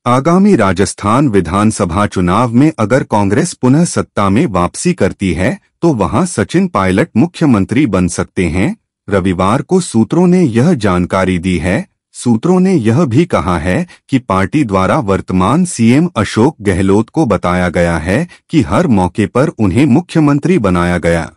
आगामी राजस्थान विधानसभा चुनाव में अगर कांग्रेस पुनः सत्ता में वापसी करती है तो वहां सचिन पायलट मुख्यमंत्री बन सकते हैं। रविवार को सूत्रों ने यह जानकारी दी है। सूत्रों ने यह भी कहा है कि पार्टी द्वारा वर्तमान सीएम अशोक गहलोत को बताया गया है कि हर मौके पर उन्हें मुख्यमंत्री बनाया गया।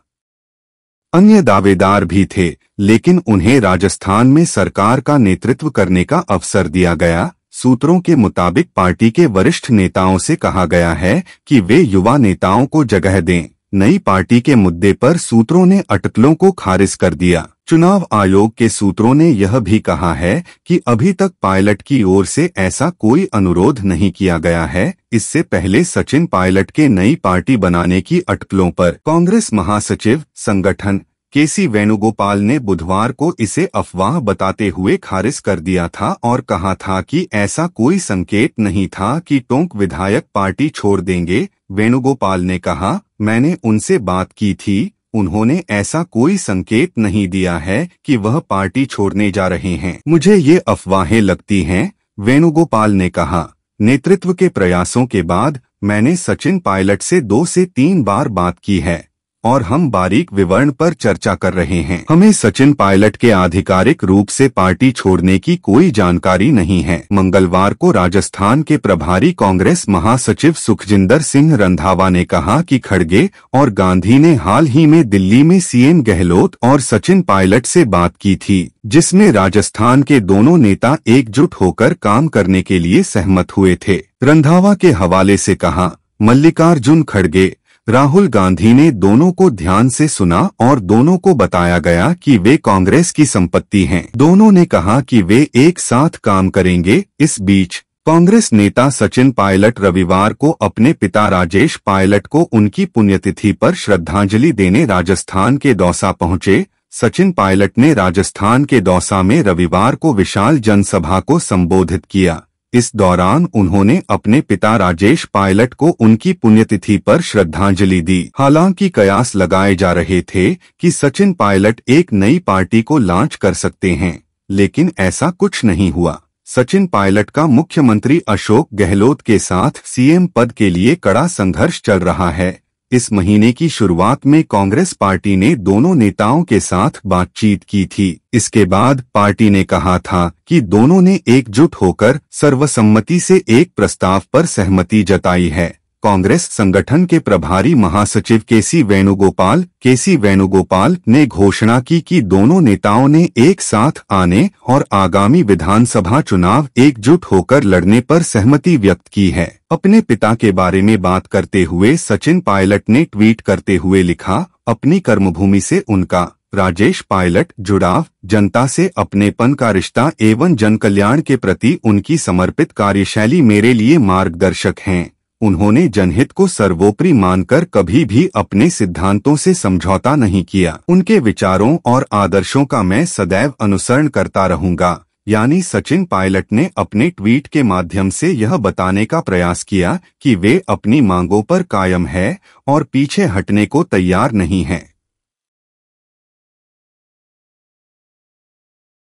अन्य दावेदार भी थे, लेकिन उन्हें राजस्थान में सरकार का नेतृत्व करने का अवसर दिया गया। सूत्रों के मुताबिक पार्टी के वरिष्ठ नेताओं से कहा गया है कि वे युवा नेताओं को जगह दें। नई पार्टी के मुद्दे पर सूत्रों ने अटकलों को खारिज कर दिया। चुनाव आयोग के सूत्रों ने यह भी कहा है कि अभी तक पायलट की ओर से ऐसा कोई अनुरोध नहीं किया गया है। इससे पहले सचिन पायलट के नई पार्टी बनाने की अटकलों पर कांग्रेस महासचिव संगठन केसी वेणुगोपाल ने बुधवार को इसे अफवाह बताते हुए खारिज कर दिया था और कहा था कि ऐसा कोई संकेत नहीं था कि टोंक विधायक पार्टी छोड़ देंगे। वेणुगोपाल ने कहा, मैंने उनसे बात की थी, उन्होंने ऐसा कोई संकेत नहीं दिया है कि वह पार्टी छोड़ने जा रहे हैं। मुझे ये अफवाहें लगती हैं, वेणुगोपाल ने कहा। नेतृत्व के प्रयासों के बाद मैंने सचिन पायलट से 2 से 3 बार बात की है और हम बारीक विवरण पर चर्चा कर रहे हैं। हमें सचिन पायलट के आधिकारिक रूप से पार्टी छोड़ने की कोई जानकारी नहीं है। मंगलवार को राजस्थान के प्रभारी कांग्रेस महासचिव सुखजिंदर सिंह रंधावा ने कहा कि खड़गे और गांधी ने हाल ही में दिल्ली में सीएम गहलोत और सचिन पायलट से बात की थी, जिसमें राजस्थान के दोनों नेता एकजुट होकर काम करने के लिए सहमत हुए थे। रंधावा के हवाले से कहा, मल्लिकार्जुन खड़गे, राहुल गांधी ने दोनों को ध्यान से सुना और दोनों को बताया गया कि वे कांग्रेस की संपत्ति हैं। दोनों ने कहा कि वे एक साथ काम करेंगे। इस बीच कांग्रेस नेता सचिन पायलट रविवार को अपने पिता राजेश पायलट को उनकी पुण्यतिथि पर श्रद्धांजलि देने राजस्थान के दौसा पहुंचे। सचिन पायलट ने राजस्थान के दौसा में रविवार को विशाल जनसभा को संबोधित किया। इस दौरान उन्होंने अपने पिता राजेश पायलट को उनकी पुण्यतिथि पर श्रद्धांजलि दी। हालांकि कयास लगाए जा रहे थे कि सचिन पायलट एक नई पार्टी को लॉन्च कर सकते हैं, लेकिन ऐसा कुछ नहीं हुआ। सचिन पायलट का मुख्यमंत्री अशोक गहलोत के साथ सीएम पद के लिए कड़ा संघर्ष चल रहा है। इस महीने की शुरुआत में कांग्रेस पार्टी ने दोनों नेताओं के साथ बातचीत की थी। इसके बाद पार्टी ने कहा था कि दोनों ने एकजुट होकर सर्वसम्मति से एक प्रस्ताव पर सहमति जताई है। कांग्रेस संगठन के प्रभारी महासचिव केसी वेणुगोपाल ने घोषणा की कि दोनों नेताओं ने एक साथ आने और आगामी विधानसभा चुनाव एकजुट होकर लड़ने पर सहमति व्यक्त की है। अपने पिता के बारे में बात करते हुए सचिन पायलट ने ट्वीट करते हुए लिखा, अपनी कर्मभूमि से उनका राजेश पायलट जुड़ाव, जनता से अपनेपन का रिश्ता एवं जनकल्याण के प्रति उनकी समर्पित कार्यशैली मेरे लिए मार्गदर्शक हैं। उन्होंने जनहित को सर्वोपरि मानकर कभी भी अपने सिद्धांतों से समझौता नहीं किया। उनके विचारों और आदर्शों का मैं सदैव अनुसरण करता रहूंगा। यानी सचिन पायलट ने अपने ट्वीट के माध्यम से यह बताने का प्रयास किया कि वे अपनी मांगों पर कायम है और पीछे हटने को तैयार नहीं है।